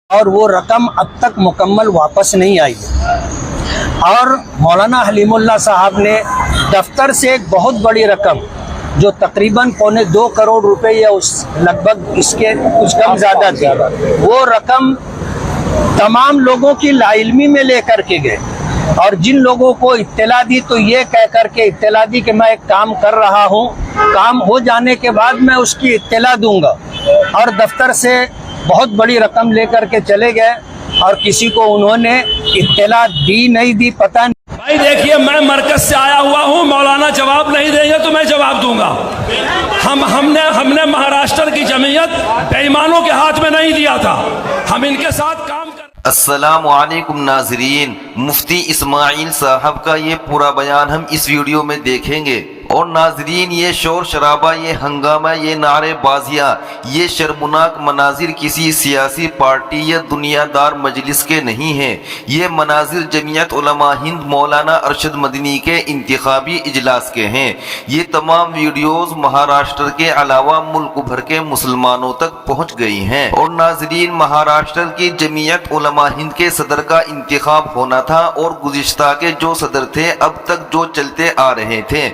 اور وہ رقم اب تک مکمل واپس نہیں آئی ہے۔ اور مولانا حلیم اللہ صاحب نے دفتر سے ایک بہت بڑی رقم جو تقریباً 2.25 کروڑ روپے یا لگ بھگ اس کے کچھ کم زیادہ تھی، وہ رقم تمام لوگوں کی لا علمی میں لے کر کے گئے، اور جن لوگوں کو اطلاع دی تو یہ کہہ کر کے اطلاع دی کہ میں ایک کام کر رہا ہوں، کام ہو جانے کے بعد میں اس کی اطلاع دوں گا، اور دفتر سے بہت بڑی رقم لے کر کے چلے گئے اور کسی کو انہوں نے اطلاع دی نہیں دی، پتہ نہیں۔ بھائی دیکھیے، میں مرکز سے آیا ہوا ہوں، مولانا جواب نہیں دیں گے تو میں جواب دوں گا۔ ہم نے مہاراشٹر کی جمعیت بے ایمانوں کے ہاتھ میں نہیں دیا تھا، ہم ان کے ساتھ کام کر۔ السلام علیکم ناظرین، مفتی اسماعیل صاحب کا یہ پورا بیان ہم اس ویڈیو میں دیکھیں گے۔ اور ناظرین، یہ شور شرابہ، یہ ہنگامہ، یہ نعرے بازیاں، یہ شرمناک مناظر کسی سیاسی پارٹی یا دنیا دار مجلس کے نہیں ہیں، یہ مناظر جمعیت علماء ہند مولانا ارشد مدنی کے انتخابی اجلاس کے ہیں۔ یہ تمام ویڈیوز مہاراشٹر کے علاوہ ملک بھر کے مسلمانوں تک پہنچ گئی ہیں۔ اور ناظرین، مہاراشٹر کی جمعیت علماء ہند کے صدر کا انتخاب ہونا تھا، اور گزشتہ کے جو صدر تھے، اب تک جو چلتے آ رہے تھے،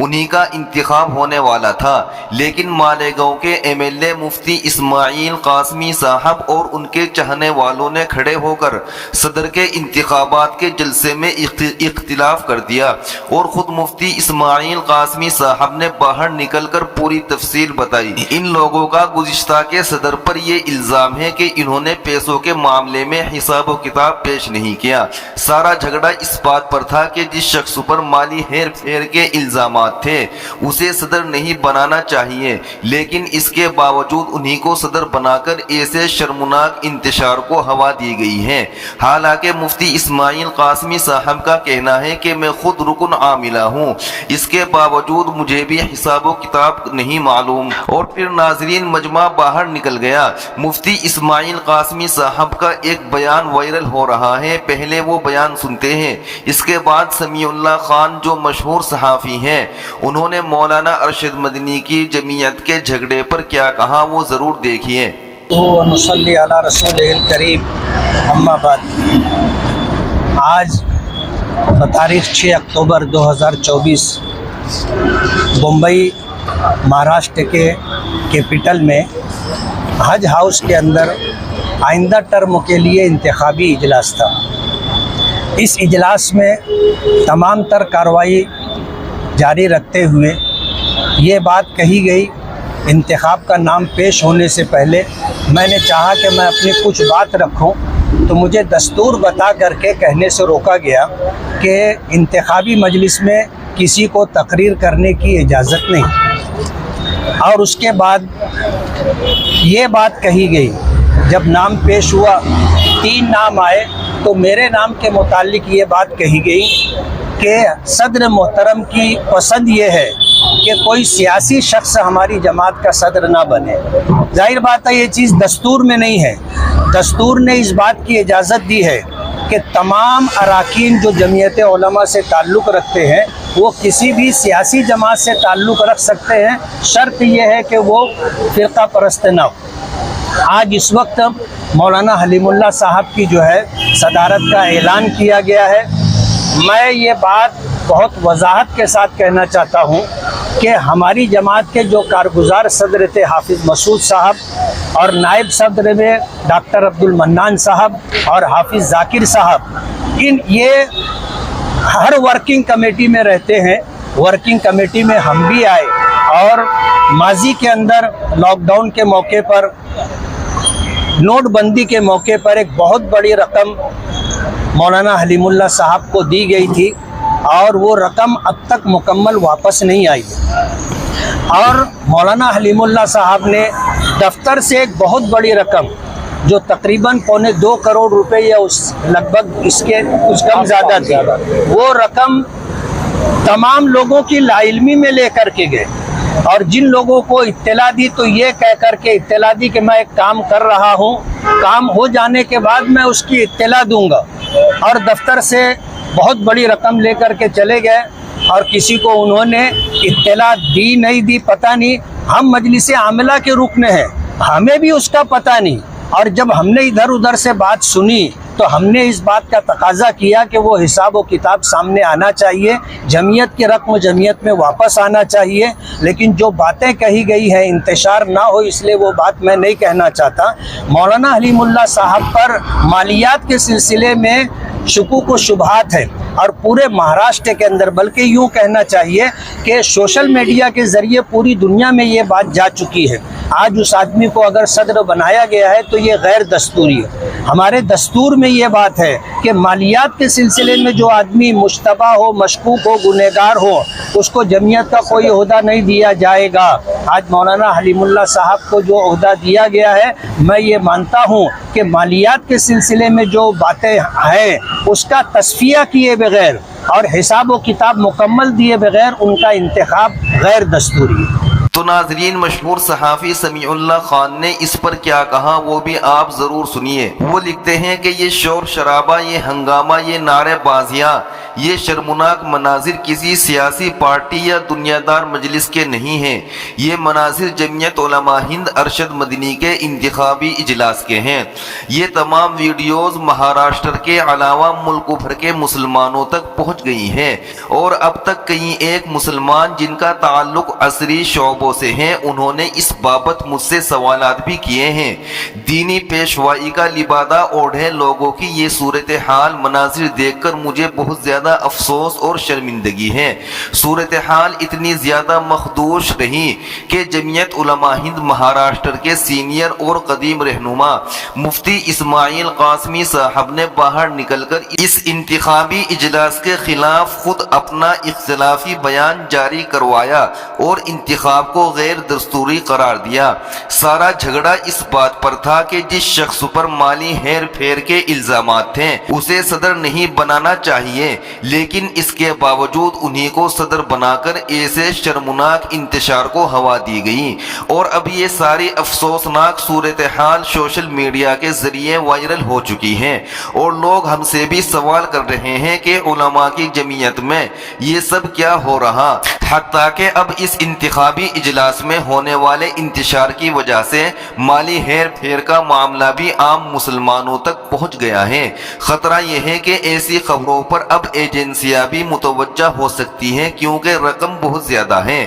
انہی کا انتخاب ہونے والا تھا، لیکن مالیگاؤں کے M L A Mufti Ismail Qasmi صاحب اور ان کے چاہنے والوں نے کھڑے ہو کر صدر کے انتخابات کے جلسے میں اختلاف کر دیا، اور خود مفتی اسماعیل قاسمی صاحب نے باہر نکل کر پوری تفصیل بتائی۔ ان لوگوں کا گزشتہ کے صدر پر یہ الزام ہے کہ انہوں نے پیسوں کے معاملے میں حساب و کتاب پیش نہیں کیا۔ سارا جھگڑا اس بات پر تھا کہ جس شخص پر مالی ہیر پھیر کے الزامات تھے اسے صدر نہیں بنانا چاہیے، لیکن اس کے باوجود انہی کو صدر بنا کر ایسے شرمناک انتشار کو ہوا دی گئی ہے۔ حالانکہ مفتی اسماعیل قاسمی صاحب کا کہنا ہے کہ میں خود رکن عاملہ ہوں، اس کے باوجود مجھے بھی حساب و کتاب نہیں معلوم۔ اور پھر ناظرین، مجمع باہر نکل گیا۔ مفتی اسماعیل قاسمی صاحب کا ایک بیان وائرل ہو رہا ہے، پہلے وہ بیان سنتے ہیں، اس کے بعد سمیع اللہ خان جو مشہور صحافی ہیں، انہوں نے مولانا ارشد مدنی کی جمعیت کے جھگڑے پر کیا کہا، وہ ضرور دیکھیے۔ نصلی علی رسول الکریم، اما بعد۔ آج بتاریخ 6 اکتوبر 2024 بمبئی مہاراشٹر کے کیپٹل میں حج ہاؤس کے اندر آئندہ ٹرم کے لیے انتخابی اجلاس تھا۔ اس اجلاس میں تمام تر کارروائی جاری رکھتے ہوئے یہ بات کہی گئی، انتخاب کا نام پیش ہونے سے پہلے میں نے چاہا کہ میں اپنی کچھ بات رکھوں، تو مجھے دستور بتا کر کے کہنے سے روکا گیا کہ انتخابی مجلس میں کسی کو تقریر کرنے کی اجازت نہیں۔ اور اس کے بعد یہ بات کہی گئی، جب نام پیش ہوا 3 نام آئے تو میرے نام کے متعلق یہ بات کہی گئی کہ صدر محترم کی پسند یہ ہے کہ کوئی سیاسی شخص ہماری جماعت کا صدر نہ بنے۔ ظاہر بات ہے یہ چیز دستور میں نہیں ہے۔ دستور نے اس بات کی اجازت دی ہے کہ تمام اراکین جو جمعیت علماء سے تعلق رکھتے ہیں وہ کسی بھی سیاسی جماعت سے تعلق رکھ سکتے ہیں، شرط یہ ہے کہ وہ فرقہ پرست نہ ہو۔ آج اس وقت مولانا حلیم اللہ صاحب کی جو ہے صدارت کا اعلان کیا گیا ہے۔ میں یہ بات بہت وضاحت کے ساتھ کہنا چاہتا ہوں کہ ہماری جماعت کے جو کارگزار صدر تھے حافظ مسعود صاحب، اور نائب صدر میں ڈاکٹر عبد المنان صاحب اور حافظ ذاکر صاحب، یہ ہر ورکنگ کمیٹی میں رہتے ہیں۔ ورکنگ کمیٹی میں ہم بھی آئے، اور ماضی کے اندر لاک ڈاؤن کے موقع پر، نوٹ بندی کے موقع پر ایک بہت بڑی رقم مولانا حلیم اللہ صاحب کو دی گئی تھی، اور وہ رقم اب تک مکمل واپس نہیں آئی۔ اور مولانا حلیم اللہ صاحب نے دفتر سے ایک بہت بڑی رقم جو تقریباً 2.25 کروڑ روپے یا لگ بھگ اس کے کچھ کم زیادہ تھی، وہ رقم تمام لوگوں کی لا علمی میں لے کر کے گئے، اور جن لوگوں کو اطلاع دی تو یہ کہہ کر کے اطلاع دی کہ میں ایک کام کر رہا ہوں، کام ہو جانے کے بعد میں اس کی اطلاع دوں گا، اور دفتر سے بہت بڑی رقم لے کر کے چلے گئے، اور کسی کو انہوں نے اطلاع دی نہیں دی، پتہ نہیں۔ ہم مجلس عاملہ کے رکن ہیں، ہمیں بھی اس کا پتہ نہیں، اور جب ہم نے ادھر ادھر سے بات سنی تو ہم نے اس بات کا تقاضا کیا کہ وہ حساب و کتاب سامنے آنا چاہیے، جمعیت کی رقم جمعیت میں واپس آنا چاہیے، لیکن جو باتیں کہی گئی ہیں انتشار نہ ہو اس لیے وہ بات میں نہیں کہنا چاہتا۔ مولانا حلیم اللہ صاحب پر مالیات کے سلسلے میں شکوک و شبہات ہے، اور پورے مہاراشٹر کے اندر، بلکہ یوں کہنا چاہیے کہ سوشل میڈیا کے ذریعے پوری دنیا میں یہ بات جا چکی ہے۔ آج اس آدمی کو اگر صدر بنایا گیا ہے تو یہ غیر دستوری ہے۔ ہمارے دستور میں یہ بات ہے کہ مالیات کے سلسلے میں جو آدمی مشتبہ ہو، مشکوک ہو، گنہگار ہو، اس کو جمعیت کا کوئی عہدہ نہیں دیا جائے گا۔ آج مولانا حلیم اللہ صاحب کو جو عہدہ دیا گیا ہے، میں یہ مانتا ہوں کہ مالیات کے سلسلے میں جو باتیں ہیں اس کا تصفیہ کیے بغیر اور حساب و کتاب مکمل دیے بغیر ان کا انتخاب غیر دستوری ہے۔ تو ناظرین، مشہور صحافی سمیع اللہ خان نے اس پر کیا کہا وہ بھی آپ ضرور سنیے۔ وہ لکھتے ہیں کہ یہ شور شرابہ، یہ ہنگامہ، یہ نعرے بازیاں، یہ شرمناک مناظر کسی سیاسی پارٹی یا دنیا دار مجلس کے نہیں ہیں، یہ مناظر جمعیت علماء ہند ارشد مدنی کے انتخابی اجلاس کے ہیں۔ یہ تمام ویڈیوز مہاراشٹر کے علاوہ ملک بھر کے مسلمانوں تک پہنچ گئی ہیں، اور اب تک کئی ایک مسلمان جن کا تعلق عصری شعبوں سے ہیں انہوں نے اس بابت مجھ سے سوالات بھی کیے ہیں۔ دینی پیشوائی کا لبادہ اوڑھے لوگوں کی یہ صورتحال مناظر دیکھ کر مجھے بہت زیادہ افسوس اور شرمندگی ہے۔ صورتحال اتنی زیادہ مخدوش رہی کہ جمعیت علماء ہند مہاراشٹر کے سینئر اور قدیم رہنما مفتی اسماعیل قاسمی صاحب نے باہر نکل کر اس انتخابی اجلاس کے خلاف خود اپنا اختلافی بیان جاری کروایا اور انتخاب کو غیر دستوری قرار دیا۔ سارا جھگڑا اس بات پر تھا کہ جس شخص پر مالی ہیر پھیر کے الزامات تھے اسے صدر نہیں بنانا چاہیے، لیکن اس کے باوجود انہی کو صدر بنا کر ایسے شرمناک انتشار کو ہوا دی گئی، اور اب یہ ساری افسوسناک صورتحال سوشل میڈیا کے ذریعے وائرل ہو چکی ہیں، اور لوگ ہم سے بھی سوال کر رہے ہیں کہ علماء کی جمعیت میں یہ سب کیا ہو رہا، حتیٰ کہ اب اس انتخابی اجلاس میں ہونے والے انتشار کی وجہ سے مالی ہیر پھیر کا معاملہ بھی عام مسلمانوں تک پہنچ گیا ہے۔ خطرہ یہ ہے کہ ایسی خبروں پر اب ایجنسیاں بھی متوجہ ہو سکتی ہیں، کیونکہ رقم بہت زیادہ ہے۔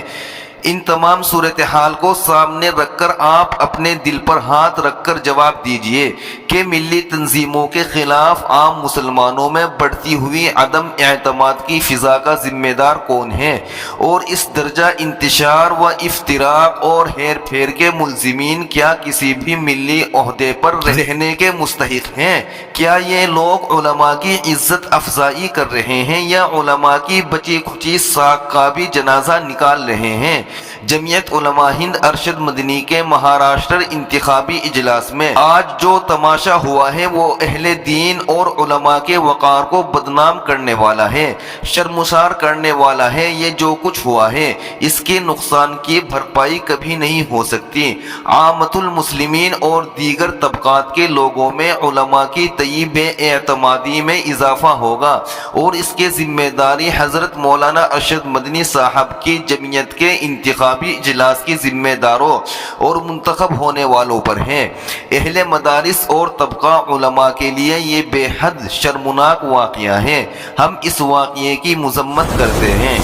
ان تمام صورتحال کو سامنے رکھ کر آپ اپنے دل پر ہاتھ رکھ کر جواب دیجئے کہ ملی تنظیموں کے خلاف عام مسلمانوں میں بڑھتی ہوئی عدم اعتماد کی فضا کا ذمہ دار کون ہے، اور اس درجہ انتشار و افتراق اور ہیر پھیر کے ملزمین کیا کسی بھی ملی عہدے پر رہنے کے مستحق ہیں؟ کیا یہ لوگ علماء کی عزت افزائی کر رہے ہیں یا علماء کی بچی کھچی ساکھ کا بھی جنازہ نکال رہے ہیں؟ جمعیت علماء ہند ارشد مدنی کے مہاراشٹر انتخابی اجلاس میں آج جو تماشا ہوا ہے وہ اہل دین اور علماء کے وقار کو بدنام کرنے والا ہے، شرمسار کرنے والا ہے۔ یہ جو کچھ ہوا ہے اس کے نقصان کی بھرپائی کبھی نہیں ہو سکتی۔ عامت المسلمین اور دیگر طبقات کے لوگوں میں علماء کی تئیں بے اعتمادی میں اضافہ ہوگا، اور اس کے ذمہ داری حضرت مولانا ارشد مدنی صاحب کی جمعیت کے انتخابی اجلاس کی ذمہ داروں اور منتخب ہونے والوں پر ہیں۔ اہل مدارس اور طبقہ علماء کے لیے یہ بے حد شرمناک واقعہ ہے۔ ہم اس واقعے کی مذمت کرتے ہیں۔